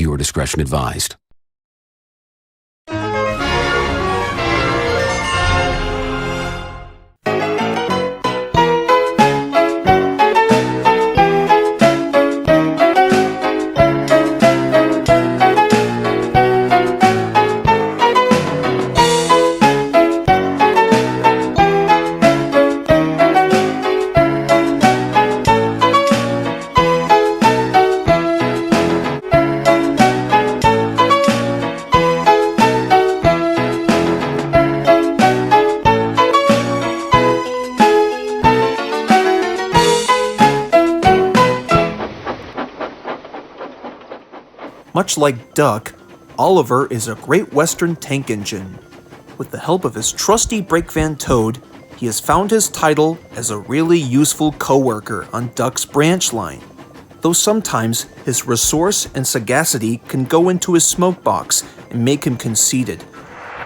Viewer discretion advised. Much like Duck, Oliver is a Great Western tank engine. With the help of his trusty brake van Toad, he has found his title as a really useful co-worker on Duck's branch line. Though sometimes his resource and sagacity can go into his smoke box and make him conceited.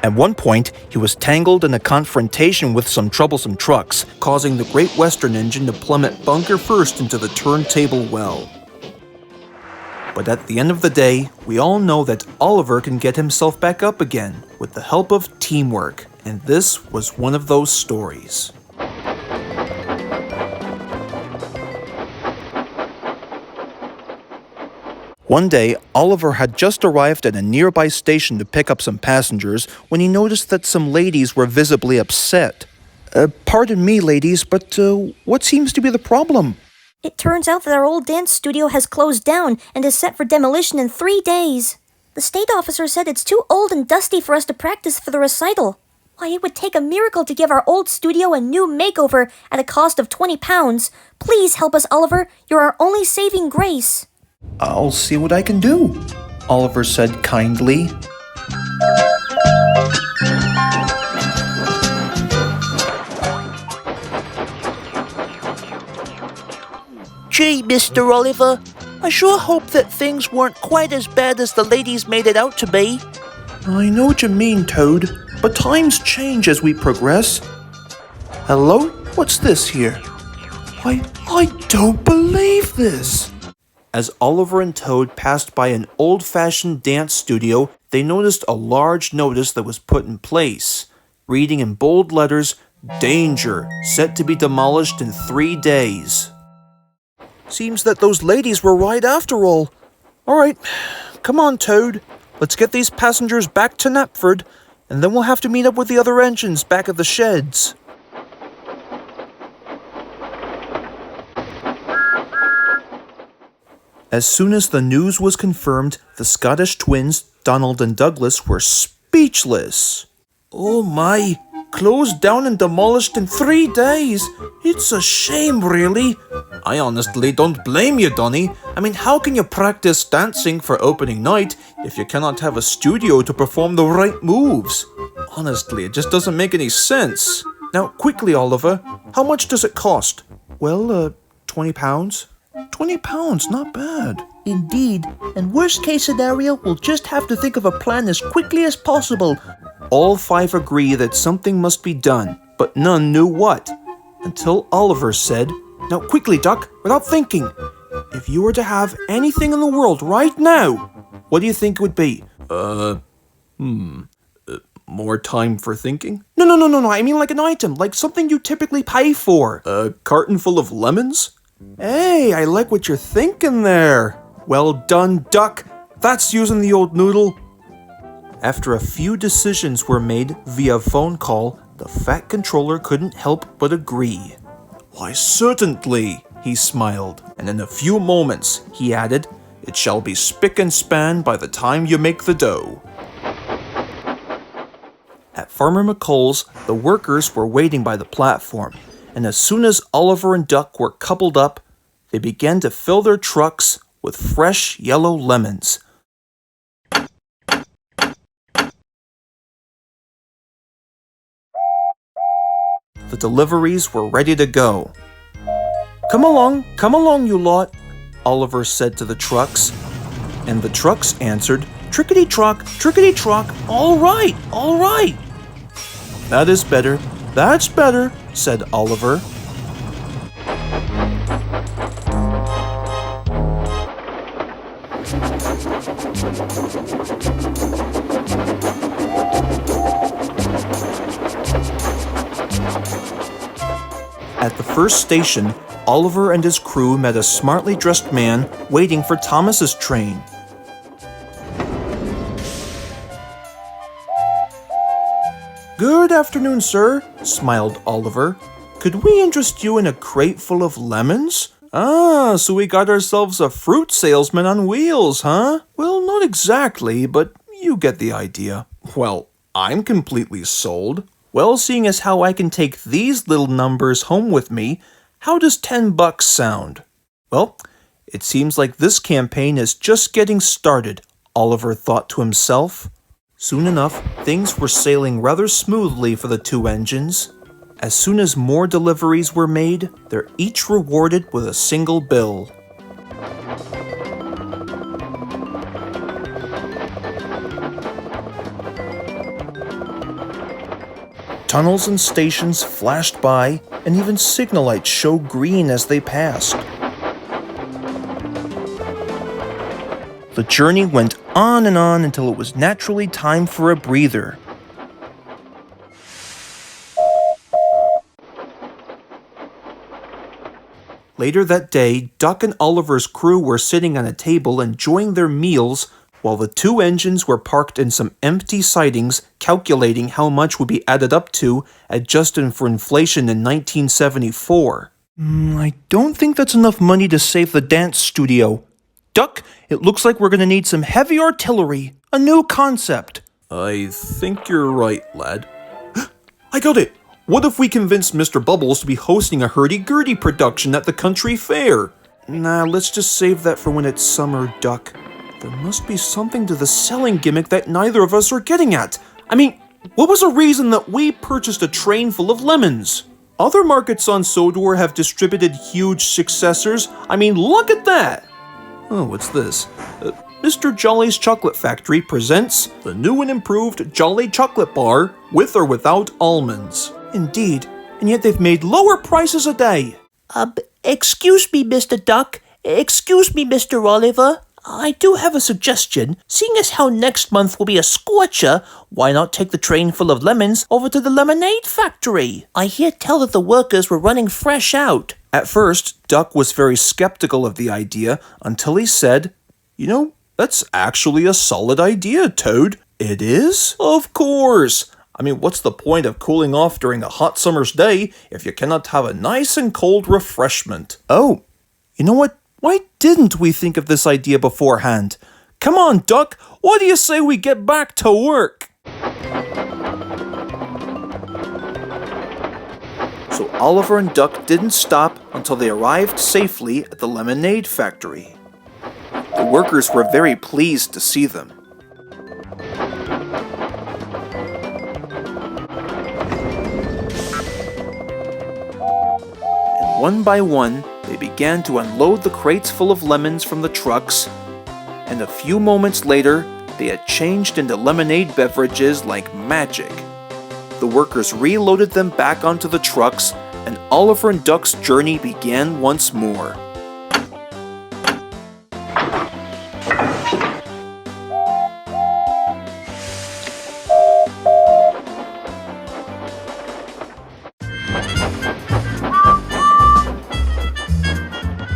At one point, he was tangled in a confrontation with some troublesome trucks, causing the Great Western engine to plummet bunker first into the turntable well. But at the end of the day, we all know that Oliver can get himself back up again with the help of teamwork, and this was one of those stories. One day, Oliver had just arrived at a nearby station to pick up some passengers when he noticed that some ladies were visibly upset. Pardon me, ladies, but what seems to be the problem? It turns out that our old dance studio has closed down and is set for demolition in 3 days. The state officer said it's too old and dusty for us to practice for the recital. Why, it would take a miracle to give our old studio a new makeover at a cost of £20. Please help us, Oliver. You're our only saving grace. I'll see what I can do, Oliver said kindly. Gee, Mr. Oliver, I sure hope that things weren't quite as bad as the ladies made it out to be. I know what you mean, Toad, but times change as we progress. Hello? What's this here? I don't believe this! As Oliver and Toad passed by an old-fashioned dance studio, they noticed a large notice that was put in place, reading in bold letters, "Danger, set to be demolished in 3 days." Seems that those ladies were right after all. Alright, come on, Toad. Let's get these passengers back to Knapford, and then we'll have to meet up with the other engines back at the sheds. As soon as the news was confirmed, the Scottish twins, Donald and Douglas, were speechless. Oh my, closed down and demolished in 3 days. It's a shame, really. I honestly don't blame you, Donny. I mean, how can you practice dancing for opening night if you cannot have a studio to perform the right moves? Honestly, it just doesn't make any sense. Now, quickly, Oliver, how much does it cost? Well, £20. £20, not bad. Indeed, and worst case scenario, we'll just have to think of a plan as quickly as possible. All 5 agree that something must be done, but none knew what. Until Oliver said, "Now quickly, Duck, without thinking, if you were to have anything in the world right now, what do you think it would be?" More time for thinking? No, I mean like an item, like something you typically pay for. A carton full of lemons? Hey, I like what you're thinking there. Well done, Duck. That's using the old noodle. After a few decisions were made via phone call, the fat controller couldn't help but agree. Why, certainly, he smiled, and in a few moments, he added, "It shall be spick and span by the time you make the dough." At Farmer McColl's, the workers were waiting by the platform, and as soon as Oliver and Duck were coupled up, they began to fill their trucks with fresh yellow lemons. The deliveries were ready to go. Come along, you lot," Oliver said to the trucks. And the trucks answered, "Trickety-trock, trickety-trock, all right, all right." "That is better, that's better," said Oliver. At the first station, Oliver and his crew met a smartly dressed man waiting for Thomas's train. "Good afternoon, sir," smiled Oliver. "Could we interest you in a crate full of lemons?" "Ah, so we got ourselves a fruit salesman on wheels, huh?" "Well, not exactly, but you get the idea." "Well, I'm completely sold." "Well, seeing as how I can take these little numbers home with me, how does $10 sound?" "Well, it seems like this campaign is just getting started," Oliver thought to himself. Soon enough, things were sailing rather smoothly for the two engines. As soon as more deliveries were made, they're each rewarded with a single bill. Tunnels and stations flashed by, and even signal lights showed green as they passed. The journey went on and on until it was naturally time for a breather. Later that day, Duck and Oliver's crew were sitting on a table enjoying their meals while the two engines were parked in some empty sidings, calculating how much would be added up to, adjusted for inflation in 1974. I don't think that's enough money to save the dance studio. Duck, it looks like we're going to need some heavy artillery, a new concept. I think you're right, lad. I got it! What if we convince Mr. Bubbles to be hosting a hurdy-gurdy production at the country fair? Nah, let's just save that for when it's summer, Duck. There must be something to the selling gimmick that neither of us are getting at. I mean, what was the reason that we purchased a train full of lemons? Other markets on Sodor have distributed huge successors. I mean, look at that! Oh, what's this? Mr. Jolly's Chocolate Factory presents the new and improved Jolly Chocolate Bar with or without almonds. Indeed, and yet they've made lower prices a day. Excuse me, Mr. Duck. Excuse me, Mr. Oliver. I do have a suggestion. Seeing as how next month will be a scorcher, why not take the train full of lemons over to the lemonade factory? I hear tell that the workers were running fresh out. At first, Duck was very skeptical of the idea until he said, "You know, that's actually a solid idea, Toad." "It is? Of course. I mean, what's the point of cooling off during a hot summer's day if you cannot have a nice and cold refreshment?" "Oh, you know what? Why didn't we think of this idea beforehand? Come on, Duck, what do you say we get back to work?" So Oliver and Duck didn't stop until they arrived safely at the lemonade factory. The workers were very pleased to see them. And one by one, they began to unload the crates full of lemons from the trucks, and a few moments later, they had changed into lemonade beverages like magic. The workers reloaded them back onto the trucks, and Oliver and Duck's journey began once more.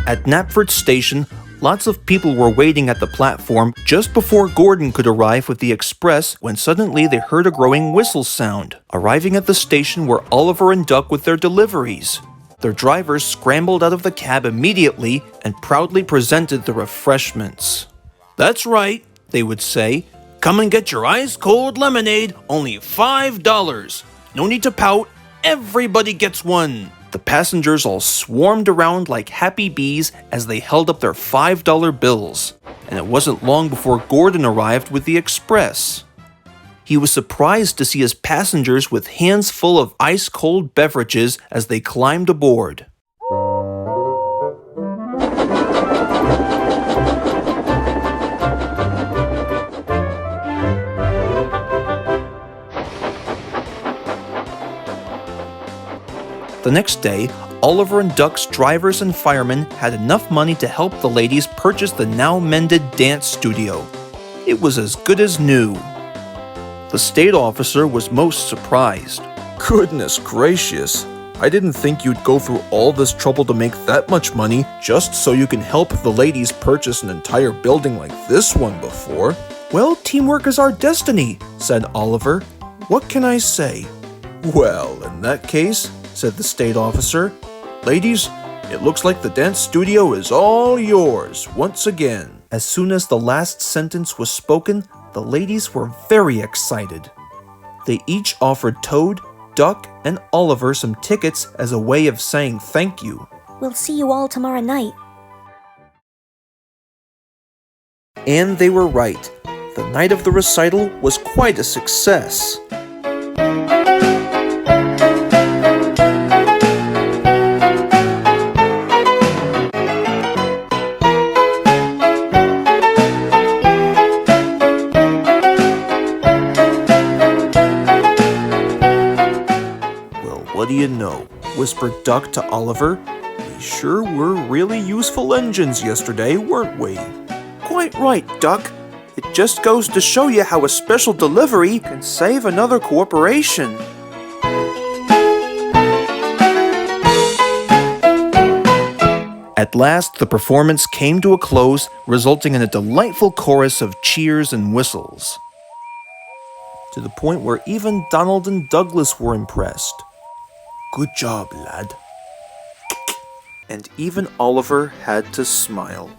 At Knapford Station, lots of people were waiting at the platform just before Gordon could arrive with the express when suddenly they heard a growing whistle sound. Arriving at the station were Oliver and Duck with their deliveries. Their drivers scrambled out of the cab immediately and proudly presented the refreshments. "That's right," they would say. "Come and get your ice-cold lemonade, only $5. No need to pout, everybody gets one." The passengers all swarmed around like happy bees as they held up their $5 bills, and it wasn't long before Gordon arrived with the express. He was surprised to see his passengers with hands full of ice-cold beverages as they climbed aboard. The next day, Oliver and Duck's drivers and firemen had enough money to help the ladies purchase the now mended dance studio. It was as good as new. The state officer was most surprised. Goodness gracious, I didn't think you'd go through all this trouble to make that much money just so you can help the ladies purchase an entire building like this one before. Well, teamwork is our destiny, said Oliver. What can I say? Well, in that case, said the state officer, ladies, it looks like the dance studio is all yours once again. As soon as the last sentence was spoken, the ladies were very excited. They each offered Toad, Duck, and Oliver some tickets as a way of saying thank you. We'll see you all tomorrow night. And they were right. The night of the recital was quite a success. What do you know? Whispered Duck to Oliver. We sure were really useful engines yesterday, weren't we? Quite right, Duck. It just goes to show you how a special delivery can save another corporation. At last, the performance came to a close, resulting in a delightful chorus of cheers and whistles. To the point where even Donald and Douglas were impressed. Good job, lad. And even Oliver had to smile.